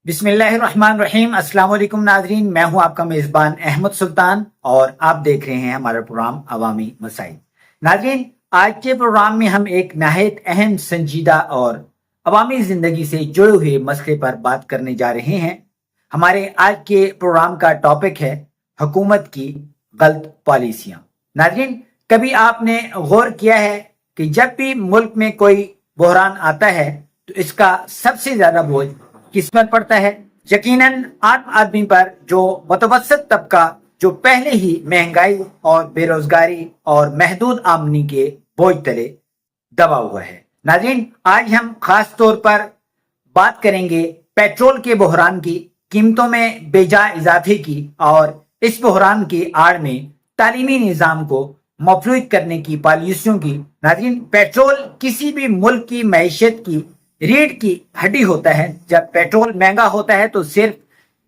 बिस्मिल्लाहिर्रहमानिर्रहीम। अस्सलाम वालेकुम नाजरीन, मैं हूं आपका मेजबान अहमद सुल्तान और आप देख रहे हैं हमारा प्रोग्राम अवामी मसाइल। नाजरीन, आज के प्रोग्राम में हम एक नहायत अहम, संजीदा और अवामी जिंदगी से जुड़े हुए मसले पर बात करने जा रहे हैं। हमारे आज के प्रोग्राम का टॉपिक है हुकूमत की गलत पॉलिसियां। नाजरीन, कभी आपने गौर किया है कि जब भी मुल्क में कोई बहरान आता है तो इसका सबसे ज्यादा बोझ किस पर पड़ता है? यकीनन आम आदमी पर, जो मुतवस्सित तबका, जो पहले ही महंगाई और बेरोजगारी और महदूद आमदनी के बोझ तले दबा हुआ है। नाज़रीन, आज हम खास तौर पर बात करेंगे पेट्रोल के बहरान की, कीमतों में बेजा इजाफे की और इस बहरान की आड़ में तालीमी निज़ाम को मफलूज करने की पॉलिसियों की। नाज़रीन, पेट्रोल किसी भी मुल्क की मईशत की रीढ़ की हड्डी होता है। जब पेट्रोल महंगा होता है तो सिर्फ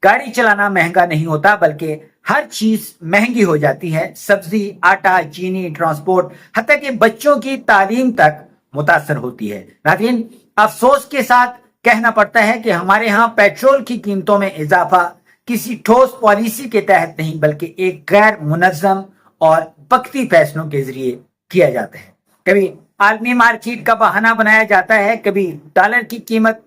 गाड़ी चलाना महंगा नहीं होता, बल्कि हर चीज महंगी हो जाती है। सब्जी, आटा, चीनी, ट्रांसपोर्ट, हत्ता कि बच्चों की तालीम तक मुतासर होती है। नाज़रीन, अफसोस के साथ कहना पड़ता है कि हमारे यहाँ पेट्रोल की कीमतों में इजाफा किसी ठोस पॉलिसी के तहत नहीं, बल्कि एक गैर मुनज़्ज़म और वक्ती फैसलों के जरिए किया जाता है। कभी आलमी मार्केट का बहाना बनाया जाता है, कभी डॉलर की कीमत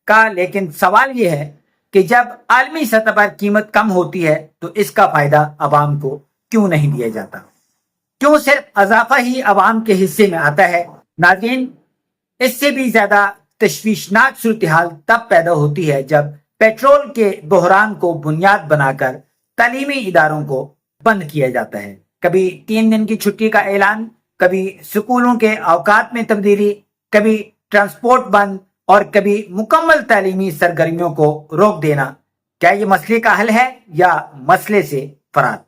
का। लेकिन सवाल यह है कि जब आलमी सतह पर कीमत कम होती है तो इसका फायदा अवाम को क्यों नहीं दिया जाता? क्यों सिर्फ अजाफा ही अवाम के हिस्से में आता है? नाज़रीन, इससे भी ज्यादा तशवीशनाक सूरत हाल तब पैदा होती है जब पेट्रोल के बहरान को बुनियाद बनाकर तालीमी इदारों को बंद किया जाता है। कभी 3 दिन की छुट्टी का ऐलान, कभी स्कूलों के औकात में तब्दीली, कभी ट्रांसपोर्ट बंद और कभी मुकम्मल तालीमी सरगर्मियों को रोक देना। क्या ये मसले का हल है या मसले से फरार?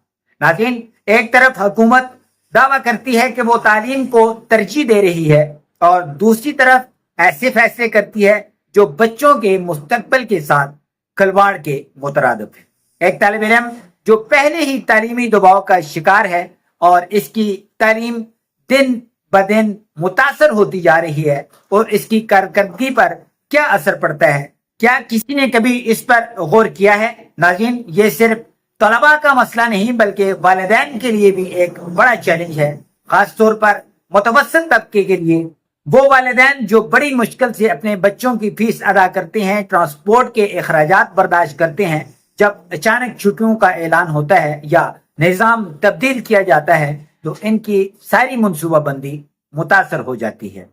नाज़रीन, एक तरफ हुकूमत दावा करती है कि वो तालीम को तरजीह दे रही है और दूसरी तरफ ऐसे फैसले करती है जो बच्चों के मुस्तकबिल के साथ खिलवाड़ के मुतरादिफ है। एक तालिब इल्म जो पहले ही तालीमी दबाव का शिकार है और इसकी तालीम दिन ब दिन मुतासर होती जा रही है, और इसकी कारकर्दगी पर क्या असर पड़ता है? क्या किसी ने कभी इस पर गौर किया है? नाज़रीन, ये सिर्फ तलबा का मसला नहीं, बल्कि वालिदैन के लिए भी एक बड़ा चैलेंज है। खास तौर पर मुतवस्सित तबके के लिए, वो वालिदैन जो बड़ी मुश्किल से अपने बच्चों की फीस अदा करते हैं, ट्रांसपोर्ट के अखराजात बर्दाश्त करते हैं। जब अचानक छुट्टियों का ऐलान होता है या निज़ाम तब्दील किया जाता है तो इनकी सारी मनसूबाबंदी मुतासर हो जाती है।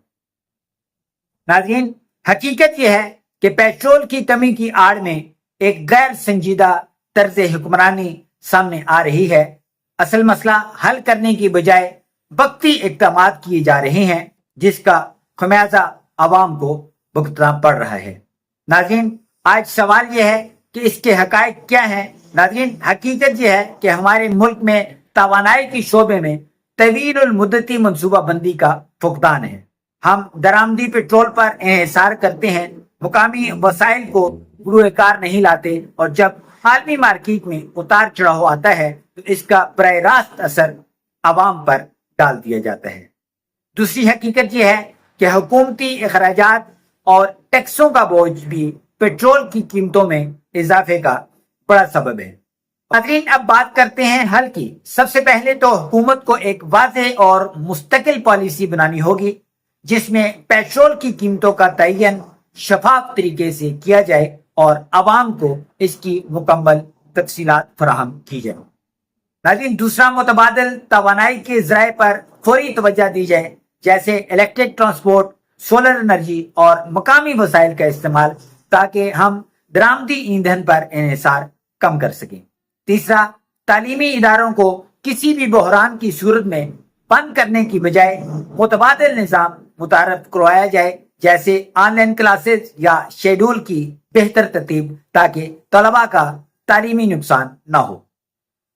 नाज़रीन, हकीकत यह है कि पेट्रोल की कमी की आड़ में एक गैर संजीदा तर्ज हुक्मरानी सामने आ रही है। असल मसला हल करने की बजाय वक्ती इक़दामात किए जा रहे हैं, जिसका खमियाजा अवाम को भुगतना पड़ रहा है। नाज़रीन, आज सवाल यह है कि इसके हकायक क्या हैं? नाज़रीन, हकीकत यह है कि हमारे मुल्क में तवानाई की शोबे में तवील मुद्दती मनसूबाबंदी का फुकदान है। हम दरामदी पेट्रोल पर इन्हिसार करते हैं, मुकामी वसाइल को गुरूकार नहीं लाते, और जब आलमी मार्केट में उतार चढ़ाव आता है तो इसका बराह रास्त असर अवाम पर डाल दिया जाता है। दूसरी हकीकत यह है कि हुकूमती अखराजात और टैक्सों का बोझ भी पेट्रोल की कीमतों में इजाफे का बड़ा सबब है। नाज़रीन, अब बात करते हैं हल की। सबसे पहले तो हुकूमत को एक वाज़ेह और मुस्तकिल पॉलिसी बनानी होगी, जिसमें पेट्रोल की कीमतों का तयन शफाफ तरीके से किया जाए और आवाम को इसकी मुकम्मल तफसीलात फराहम की जाए। नाज़रीन, दूसरा, मुतबादिल तवानाई के ज़राए पर फौरी तवज्जो दी जाए, जैसे इलेक्ट्रिक ट्रांसपोर्ट, सोलर एनर्जी और मकामी वसाइल का इस्तेमाल, ताकि हम दरामदी ईंधन पर इन्हिसार कम कर सकें। तीसरा, तालीमी इदारों को किसी भी बहरान की सूरत में बंद करने की बजाय मुतबादिल निज़ाम मुतारफ करवाया जाए, जैसे ऑनलाइन क्लासेस या शेड्यूल की बेहतर तरतीब, ताकि तलबा का तालीमी नुकसान न हो।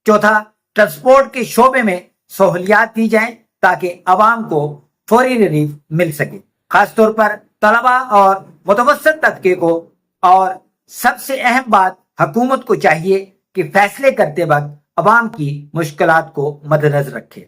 चौथा, ट्रांसपोर्ट के शोबे में सहूलियात दी जाए ताकि अवाम को फौरी रिलीफ मिल सके, खासतौर पर तलबा और मुतवस्सित तबके को। और सबसे अहम बात, हुकूमत को चाहिए कि फैसले करते वक्त अवाम की मुश्किलात को मद्देनजर रखे।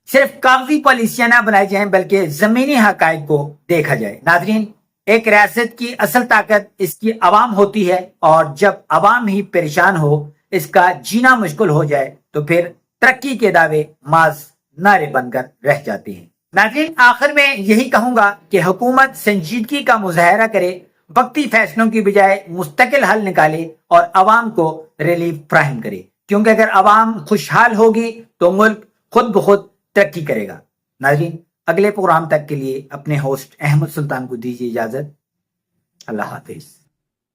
सिर्फ कागजी पॉलिसियां ना बनाई जाएं, बल्कि जमीनी हकायक को देखा जाए। नाज़रीन, ایک ریاست کی اصل طاقت اس کی عوام ہوتی ہے، اور جب عوام ہی پریشان ہو، اس کا جینا مشکل ہو جائے، تو پھر ترقی کے دعوے محض نعرے بن کر رہ جاتے ہیں۔ ناظرین، آخر میں یہی کہوں گا کہ حکومت سنجیدگی کا مظاہرہ کرے، وقتی فیصلوں کی بجائے مستقل حل نکالے اور عوام کو ریلیف فراہم کرے، کیونکہ اگر عوام خوشحال ہوگی تو ملک خود بخود ترقی کرے گا۔ ناظرین، اگلے پروگرام تک کے لیے اپنے ہوسٹ احمد سلطان کو دیجیے اجازت۔ اللہ حافظ۔